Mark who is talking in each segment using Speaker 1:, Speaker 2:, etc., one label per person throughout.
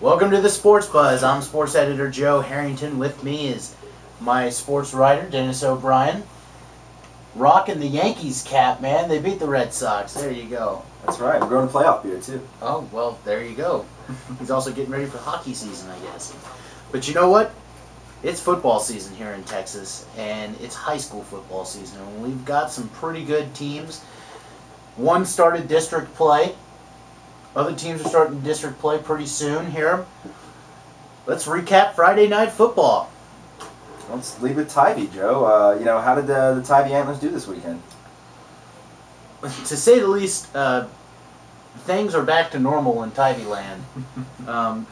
Speaker 1: Welcome to the Sports Buzz. I'm sports editor Joe Harrington. With me is my sports writer Dennis O'Brien. Rocking the Yankees cap, man. They beat the Red Sox. There you go.
Speaker 2: That's right. We're going to playoff beer, too.
Speaker 1: Oh, well, there you go. He's also getting ready for hockey season, I guess. But you know what? It's football season here in Texas, and it's high school football season. And we've got some pretty good teams. One started district play. Other teams are starting district play pretty soon here. Let's recap Friday Night Football.
Speaker 2: Let's lead with Tivy, Joe. How did the Tivy Antlers do this weekend?
Speaker 1: To say the least, things are back to normal in Tivy land.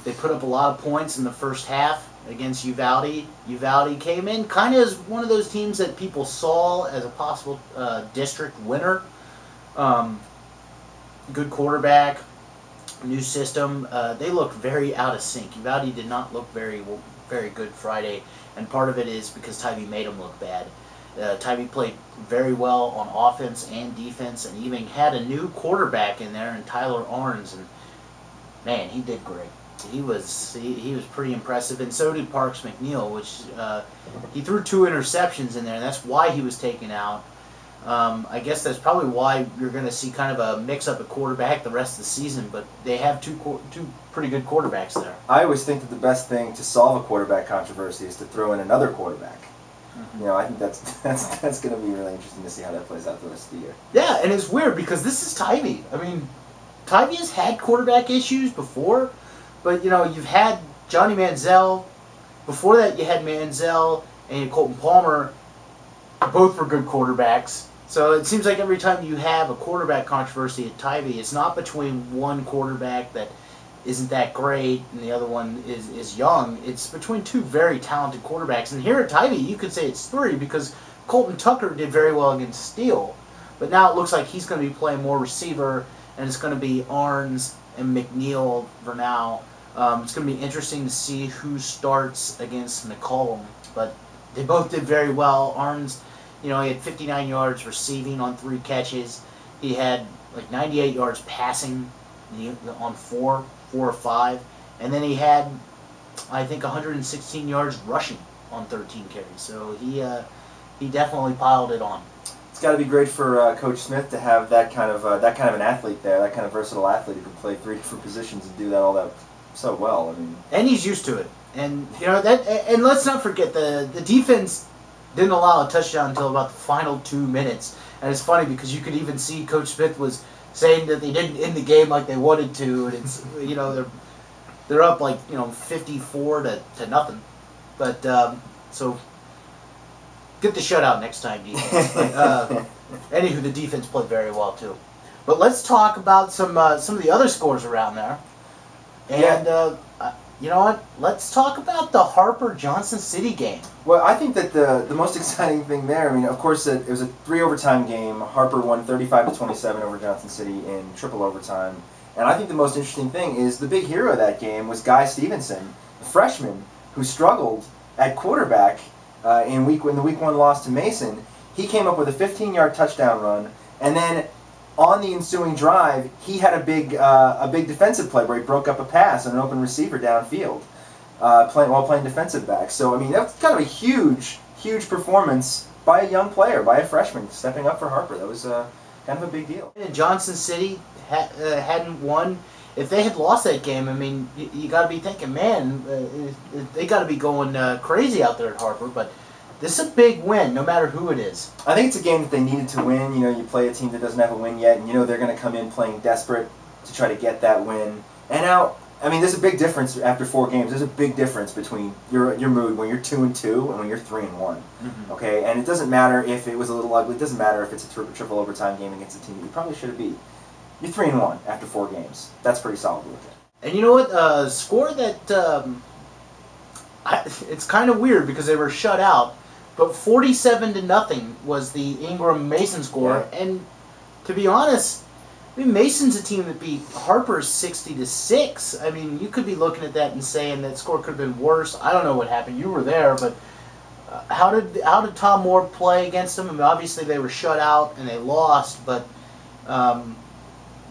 Speaker 1: They put up a lot of points in the first half against Uvalde. Uvalde came in kind of as one of those teams that people saw as a possible district winner. Good quarterback, new system. They looked very out of sync. Uvalde did not look very good Friday, and part of it is because Tivy made them look bad. Tivy played very well on offense and defense, and even had a new quarterback in there, in Tyler Arns, and man, he did great. He was pretty impressive, and so did Parks McNeil, which he threw 2 interceptions in there, and that's why he was taken out. I guess that's probably why you're going to see kind of a mix-up at quarterback the rest of the season, but they have two pretty good quarterbacks there.
Speaker 2: I always think that the best thing to solve a quarterback controversy is to throw in another quarterback. Mm-hmm. I think that's going to be really interesting to see how that plays out the rest of the year.
Speaker 1: Yeah, and it's weird because this is Tivy. I mean, Tivy has had quarterback issues before, but, you've had Johnny Manziel. Before that, you had Manziel and Colton Palmer. Both were good quarterbacks. So it seems like every time you have a quarterback controversy at Tivy, it's not between one quarterback that isn't that great and the other one is young. It's between 2 very talented quarterbacks. And here at Tivy, you could say it's 3 because Colton Tucker did very well against Steele. But now it looks like he's going to be playing more receiver, and it's going to be Arns and McNeil for now. It's going to be interesting to see who starts against McCollum. But they both did very well. Arns, he had 59 yards receiving on 3 catches. He had like 98 yards passing on 4 or 5. And then he had, I think, 116 yards rushing on 13 carries. So he definitely piled it on.
Speaker 2: It's got to be great for Coach Smith to have that kind of an athlete there, that kind of versatile athlete who can play 3 different positions and do that so well. I mean,
Speaker 1: and he's used to it. And and let's not forget the defense didn't allow a touchdown until about the final 2 minutes. And it's funny because you could even see Coach Smith was saying that they didn't end the game like they wanted to, and it's they're up like 54 to nothing. But so get the shutout next time, defense. Anywho, the defense played very well too. But let's talk about some of the other scores around there. And you know what? Let's talk about the Harper-Johnson City game.
Speaker 2: Well, I think that the most exciting thing there, of course, it was a 3 overtime game. Harper won 35-27 over Johnson City in triple overtime. And I think the most interesting thing is the big hero of that game was Guy Stevenson, a freshman who struggled at quarterback in the week 1 loss to Mason. He came up with a 15-yard touchdown run, and then on the ensuing drive, he had a big defensive play where he broke up a pass on an open receiver downfield while playing defensive back. So, that's kind of a huge performance by a young player, by a freshman, stepping up for Harper. That was kind of a big deal.
Speaker 1: And Johnson City hadn't won. If they had lost that game, you got to be thinking, man, they got to be going crazy out there at Harper, but this is a big win, no matter who it is.
Speaker 2: I think it's a game that they needed to win. You play a team that doesn't have a win yet, and they're going to come in playing desperate to try to get that win. And now, there's a big difference after 4 games. There's a big difference between your mood when you're 2-2 and when you're 3-1. Mm-hmm. Okay, and it doesn't matter if it was a little ugly. It doesn't matter if it's a triple overtime game against a team that you probably should have beat. You're 3-1 after 4 games. That's pretty solid with it.
Speaker 1: And you know what? Score that it's kind of weird because they were shut out. But 47-0 was the Ingram Mason score, yeah. And to be honest, Mason's a team that beat Harper 60-6. You could be looking at that and saying that score could have been worse. I don't know what happened. You were there, but how did Tom Moore play against them? Obviously they were shut out and they lost, but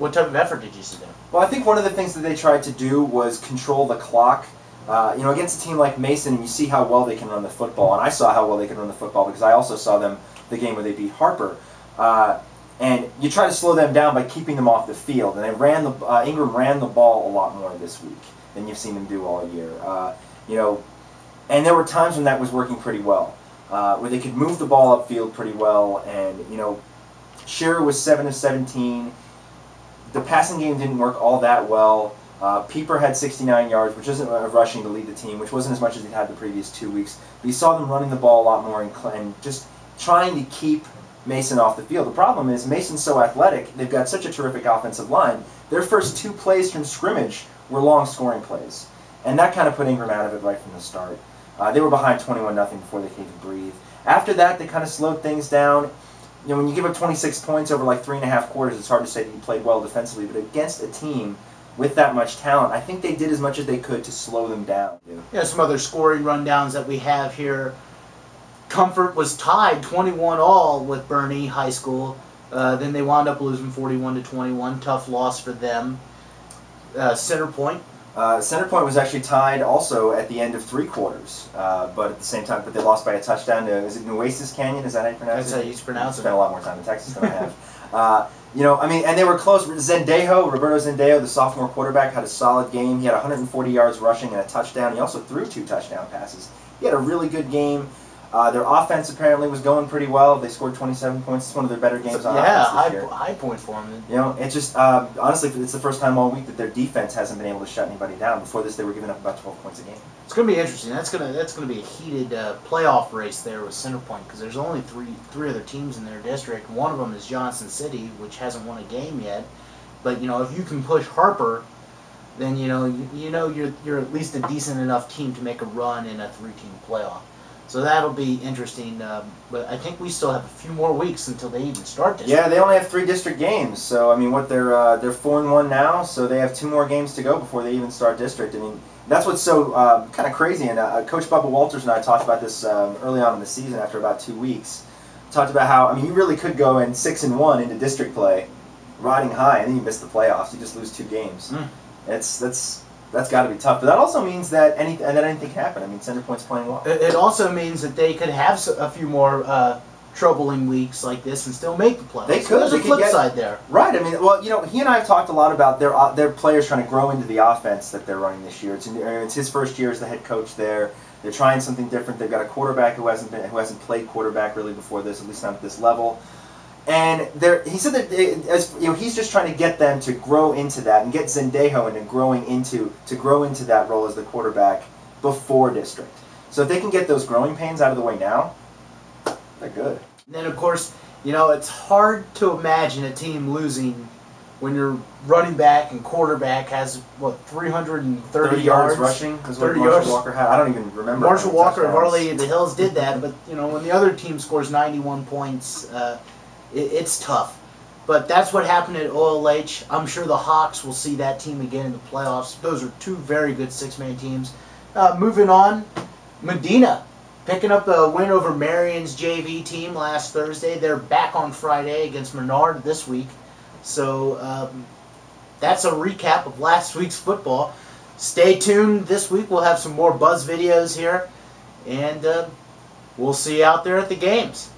Speaker 1: What type of effort did you see there?
Speaker 2: Well, I think one of the things that they tried to do was control the clock. Against a team like Mason, and you see how well they can run the football, and I saw how well they can run the football because I also saw them the game where they beat Harper. And you try to slow them down by keeping them off the field, and Ingram ran the ball a lot more this week than you've seen them do all year. And there were times when that was working pretty well, where they could move the ball upfield pretty well, and Shearer was 7 of 17. The passing game didn't work all that well. Pieper had 69 yards, which isn't rushing to lead the team, which wasn't as much as he'd had the previous 2 weeks. But you saw them running the ball a lot more and just trying to keep Mason off the field. The problem is Mason's so athletic, they've got such a terrific offensive line. Their first 2 plays from scrimmage were long scoring plays. And that kind of put Ingram out of it right from the start. They were behind 21-0 before they could even breathe. After that, they kind of slowed things down. When you give up 26 points over like 3.5 quarters, it's hard to say that you played well defensively. But against a team with that much talent, I think they did as much as they could to slow them down.
Speaker 1: Yeah, some other scoring rundowns that we have here. Comfort was tied 21-all with Bernie High School. Then they wound up losing 41-21. Tough loss for them. Center Point.
Speaker 2: Center Point was actually tied also at the end of 3 quarters, but at the same time, they lost by a touchdown to, is it Nueces Canyon? Is that how you pronounce it?
Speaker 1: That's how you pronounce it.
Speaker 2: Spent a lot more time in Texas than I have. And they were close. Roberto Zendejo, the sophomore quarterback, had a solid game. He had 140 yards rushing and a touchdown. He also threw 2 touchdown passes. He had a really good game. Their offense apparently was going pretty well. They scored 27 points. It's one of their better games on offense this year.
Speaker 1: Yeah, high points for them.
Speaker 2: It's just, honestly, it's the first time all week that their defense hasn't been able to shut anybody down. Before this, they were giving up about 12 points a game.
Speaker 1: It's going to be interesting. That's going to be a heated playoff race there with Center Point because there's only three other teams in their district. One of them is Johnson City, which hasn't won a game yet. But if you can push Harper, then you're at least a decent enough team to make a run in a 3-team playoff. So that'll be interesting, but I think we still have a few more weeks until they even start district.
Speaker 2: Yeah, they only have 3 district games, so they're 4-1 now, so they have 2 more games to go before they even start district. That's what's so kind of crazy, and Coach Bubba Walters and I talked about this early on in the season after about 2 weeks. Talked about how you really could go in 6-1 into district play, riding high, and then you miss the playoffs. You just lose 2 games. That's got to be tough. But that also means that anything can happen. Center Point's playing well.
Speaker 1: It also means that they could have a few more troubling weeks like this and still make the playoffs.
Speaker 2: They could.
Speaker 1: So there's a flip side there.
Speaker 2: Right. He and I have talked a lot about their players trying to grow into the offense that they're running this year. It's his first year as the head coach there. They're trying something different. They've got a quarterback who hasn't played quarterback really before this, at least not at this level. And he said that he's just trying to get them to grow into that and get Zendejo into grow into that role as the quarterback before district. So if they can get those growing pains out of the way now, they're good.
Speaker 1: And then of course, it's hard to imagine a team losing when your running back and quarterback has 330 yards
Speaker 2: rushing. Is what Marshall Walker had. I don't even remember.
Speaker 1: Marshall Walker of Arley the Hills did that, but when the other team scores 91 points. It's tough. But that's what happened at OLH. I'm sure the Hawks will see that team again in the playoffs. Those are 2 very good 6-man teams. Moving on, Medina picking up a win over Marion's JV team last Thursday. They're back on Friday against Menard this week. So that's a recap of last week's football. Stay tuned. This week we'll have some more Buzz videos here. And we'll see you out there at the games.